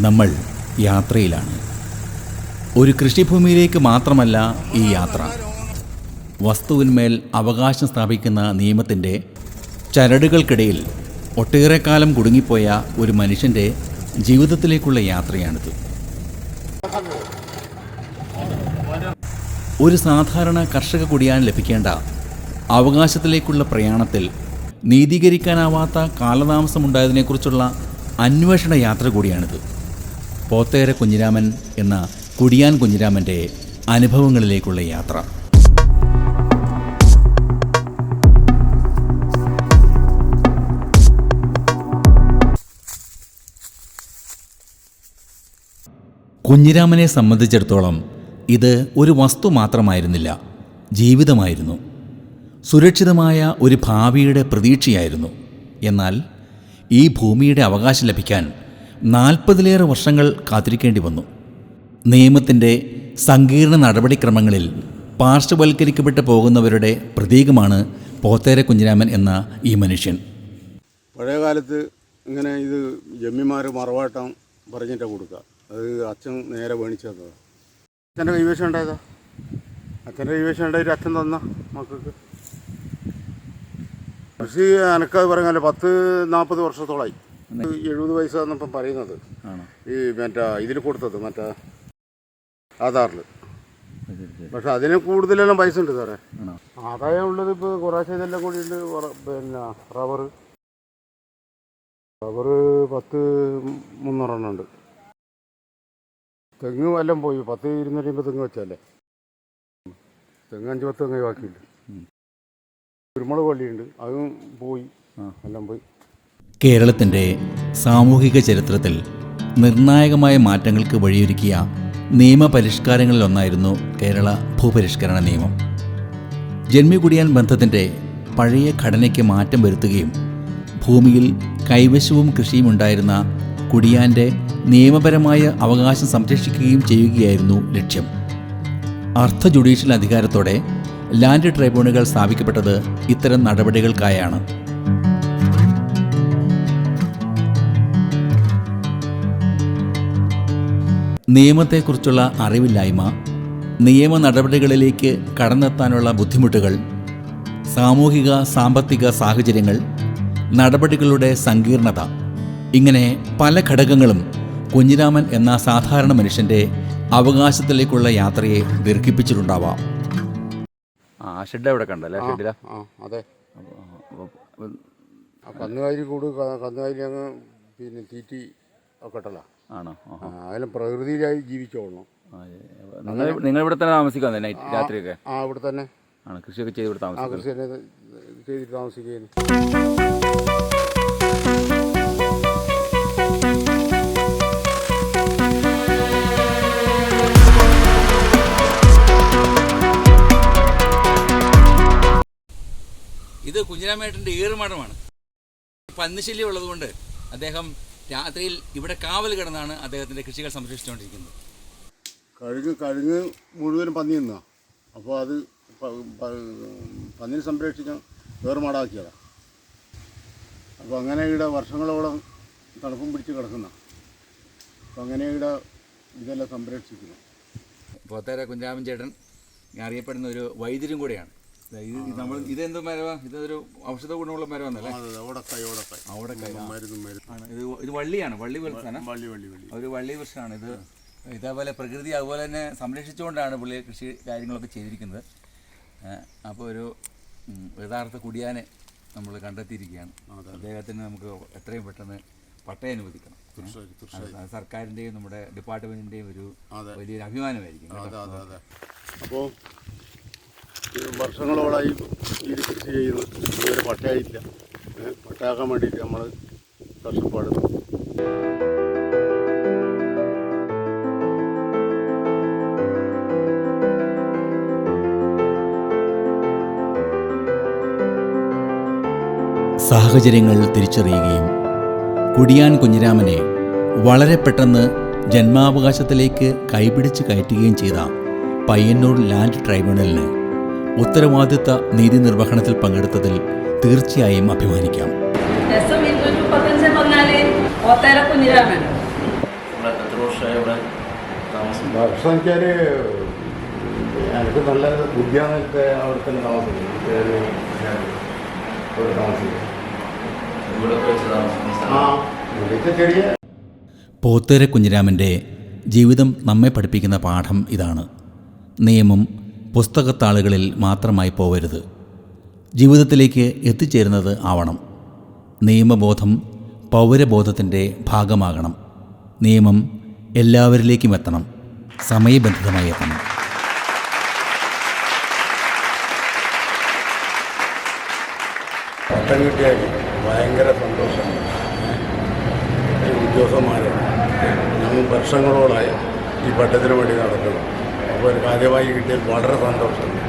നമ്മൾ യാത്രയിലാണ്. ഒരു കൃഷിഭൂമിയിലേക്ക് മാത്രമല്ല ഈ യാത്ര. വസ്തുവിന്മേൽ അവകാശം സ്ഥാപിക്കുന്ന നിയമത്തിൻ്റെ ചരടുകൾക്കിടയിൽ ഒട്ടേറെ കാലം കുടുങ്ങിപ്പോയ ഒരു മനുഷ്യൻ്റെ ജീവിതത്തിലേക്കുള്ള യാത്രയാണിത്. ഒരു സാധാരണ കർഷക കുടിയാൻ ലഭിക്കേണ്ട അവകാശത്തിലേക്കുള്ള പ്രയാണത്തിൽ നീതീകരിക്കാനാവാത്ത കാലതാമസമുണ്ടായതിനെക്കുറിച്ചുള്ള അന്വേഷണ യാത്ര കൂടിയാണിത്. പോത്തേര കുഞ്ഞിരാമൻ എന്ന കുടിയാൻ കുഞ്ഞിരാമൻ്റെ അനുഭവങ്ങളിലേക്കുള്ള യാത്ര. കുഞ്ഞിരാമനെ സംബന്ധിച്ചിടത്തോളം ഇത് ഒരു വസ്തു മാത്രമായിരുന്നില്ല, ജീവിതമായിരുന്നു. സുരക്ഷിതമായ ഒരു ഭാവിയുടെ പ്രതീക്ഷയായിരുന്നു. എന്നാൽ ഈ ഭൂമിയുടെ അവകാശം ലഭിക്കാൻ 40-ലേറെ വർഷങ്ങൾ കാത്തിരിക്കേണ്ടി വന്നു. നിയമത്തിൻ്റെ സങ്കീർണ നടപടിക്രമങ്ങളിൽ പാർശ്വവൽക്കരിക്കപ്പെട്ടു പോകുന്നവരുടെ പ്രതീകമാണ് പോത്തേര കുഞ്ഞിരാമൻ എന്ന ഈ മനുഷ്യൻ. പഴയ കാലത്ത് ഇങ്ങനെ ഇത് ജമ്മിമാർ മറവാട്ടം പറഞ്ഞിട്ടാണ് കൊടുക്കുക. അത് അച്ഛൻ നേരെ മേടിച്ചു തന്നതാണ്. അച്ഛൻ്റെ കൈവശം ഉണ്ടായതാ. അച്ഛൻ്റെ കൈവശം ഉണ്ടായിട്ട് അച്ഛൻ തന്ന മക്കൾക്ക് കൃഷി എനക്കത് പറഞ്ഞാൽ 40 വർഷത്തോളമായി. 70 വയസ്സ് തന്നപ്പം പറയുന്നത് ഈ ഇതിൽ കൊടുത്തത് ആധാറിൽ. പക്ഷെ അതിന് കൂടുതലെല്ലാം പൈസ ഉണ്ട് സാറേ. ആദായം ഉള്ളത് ഇപ്പോൾ കുറേശ്ശെ ഇതെല്ലാം കൂടിയുണ്ട്. റബ്ബർ 10-300 ഉണ്ട്. തെങ്ങ് എല്ലാം പോയി. 10-250 തെങ്ങ് വെച്ചല്ലേ. തെങ്ങ് 5-10 തെങ്ങ് ബാക്കിയുണ്ട്. കുരുമുളക് വള്ളിയുണ്ട്, അതും പോയി, എല്ലാം പോയി. കേരളത്തിൻ്റെ സാമൂഹിക ചരിത്രത്തിൽ നിർണായകമായ മാറ്റങ്ങൾക്ക് വഴിയൊരുക്കിയ നിയമപരിഷ്കാരങ്ങളിലൊന്നായിരുന്നു കേരള ഭൂപരിഷ്കരണ നിയമം. ജന്മികുടിയാൻ ബന്ധത്തിൻ്റെ പഴയ ഘടനയ്ക്ക് മാറ്റം വരുത്തുകയും ഭൂമിയിൽ കൈവശവും കൃഷിയും ഉണ്ടായിരുന്ന കുടിയാൻ്റെ നിയമപരമായ അവകാശം സംരക്ഷിക്കുകയും ചെയ്യുകയായിരുന്നു ലക്ഷ്യം. അർദ്ധ ജുഡീഷ്യൽ അധികാരത്തോടെ ലാൻഡ് ട്രൈബ്യൂണലുകൾ സ്ഥാപിക്കപ്പെട്ടത് ഇത്തരം നടപടികൾക്കായാണ്. നിയമത്തെക്കുറിച്ചുള്ള അറിവില്ലായ്മ, നിയമ നടപടികളിലേക്ക് കടന്നെത്താനുള്ള ബുദ്ധിമുട്ടുകൾ, സാമൂഹിക സാമ്പത്തിക സാഹചര്യങ്ങൾ, നടപടികളുടെ സങ്കീർണത, ഇങ്ങനെ പല ഘടകങ്ങളും കുഞ്ഞിരാമൻ എന്ന സാധാരണ മനുഷ്യൻ്റെ അവകാശത്തിലേക്കുള്ള യാത്രയെ ദീർഘിപ്പിച്ചിട്ടുണ്ടാവാം. ഷെഡ് എവിടെ കണ്ടല്ലേ? ഷെഡില അതെ. കന്നുകാലി അങ്ങ് തീറ്റി ഒക്കെ ഇട്ടല്ല ആണോ? അതിലും പ്രകൃതിയിലായി ജീവിച്ചോളണം. നിങ്ങൾ ഇവിടെ തന്നെ താമസിക്കാൻ രാത്രിയൊക്കെ? ഇവിടെ തന്നെ ആണ്. കൃഷിയൊക്കെ ചെയ്ത് ഇവിടെ താമസിക്കും? കൃഷി ചെയ്തിട്ട് താമസിക്കുകയാണ്. ഇത് കുഞ്ഞിരാമേട്ടൻ്റെ ഏറുമാടമാണ്. പന്നിശല്യം ഉള്ളതുകൊണ്ട് അദ്ദേഹം രാത്രിയിൽ ഇവിടെ കാവൽ കിടന്നാണ് അദ്ദേഹത്തിൻ്റെ കൃഷികൾ സംരക്ഷിച്ചുകൊണ്ടിരിക്കുന്നത്. കഴുങ്ങ് മുഴുവനും പന്നി നിന്നാ. അപ്പോൾ അത് പന്നിനെ സംരക്ഷിക്കാൻ ഏറുമാടാക്കിയതാണ്. അപ്പോൾ അങ്ങനെ ഇവിടെ വർഷങ്ങളോളം തണുപ്പും പിടിച്ച് കിടക്കുന്ന. അപ്പോൾ അങ്ങനെ ഇവിടെ ഇതെല്ലാം സംരക്ഷിക്കുന്നു. പോത്തേര കുഞ്ഞിരാമൻ ചേട്ടൻ അറിയപ്പെടുന്ന ഒരു വൈദ്യരും കൂടെയാണ്. നമ്മൾ ഇതെന്ത് മരമാണ്? ഇതൊരു ഔഷധ ഗുണമുള്ള മരമാണല്ലേ? ഇത് വള്ളിയാണ്. വള്ളി വൃക്ഷമാണ്. ഒരു വള്ളി വൃക്ഷമാണ് ഇത്. ഇതേപോലെ പ്രകൃതി അതുപോലെ തന്നെ സംരക്ഷിച്ചുകൊണ്ടാണ് പുള്ളി കൃഷി കാര്യങ്ങളൊക്കെ ചെയ്തിരിക്കുന്നത്. അപ്പോൾ ഒരു യഥാർത്ഥ കുടിയാനെ നമ്മൾ കണ്ടെത്തിയിരിക്കുകയാണ്. അദ്ദേഹത്തിന് നമുക്ക് എത്രയും പെട്ടെന്ന് പട്ടയം അനുവദിക്കണം. സർക്കാരിൻ്റെയും നമ്മുടെ ഡിപ്പാർട്ട്മെൻറ്റിൻ്റെയും ഒരു വലിയൊരു അഭിമാനമായിരിക്കും. അപ്പോൾ വർഷങ്ങളോളായി ഇത് കൃഷി ചെയ്യുന്നു. ഇതുവരെ പട്ടയായില്ല. പട്ടയാക്കാൻ വേണ്ടിയിട്ട് നമ്മൾ കഷ്ടപ്പാടുന്നു. സാഹചര്യങ്ങൾ തിരിച്ചറിയുകയും കുടിയാൻ കുഞ്ഞിരാമനെ വളരെ പെട്ടെന്ന് ജന്മാവകാശത്തിലേക്ക് കൈപിടിച്ച് കയറ്റുകയും ചെയ്ത പയ്യന്നൂർ ലാൻഡ് ട്രൈബ്യൂണലിന് ഉത്തരവാദിത്ത നീതി നിർവഹണത്തിൽ പങ്കെടുത്തതിൽ തീർച്ചയായും അഭിമാനിക്കാം. പോത്തേര കുഞ്ഞിരാമൻ ഭക്ഷണം വെച്ചാൽ എനിക്ക് നല്ല ബുദ്ധിയാന്നൊക്കെ അവിടെ തന്നെ താമസിക്കും. ആ ഇവിടുത്തെ ചെറിയ പോത്തേര കുഞ്ഞിരാമൻ്റെ ജീവിതം നമ്മെ പഠിപ്പിക്കുന്ന പാഠം ഇതാണ്: നിയമം പുസ്തകത്താളുകളിൽ മാത്രമായി പോവരുത്, ജീവിതത്തിലേക്ക് എത്തിച്ചേരുന്നത് ആവണം. നിയമബോധം പൗരബോധത്തിൻ്റെ ഭാഗമാകണം. നിയമം എല്ലാവരിലേക്കും എത്തണം, സമയബന്ധിതമായി എത്തണം. പട്ടം കിട്ടിയാൽ ഭയങ്കര സന്തോഷമാണ്. ഉദ്യോഗസ്ഥന്മാരെ ഞങ്ങൾ വർഷങ്ങളോളായി ഈ പട്ടത്തിന് വേണ്ടി നടക്കണം. അപ്പോൾ ഒരു കാര്യമായി കിട്ടിയാൽ വളരെ സന്തോഷമാണ്.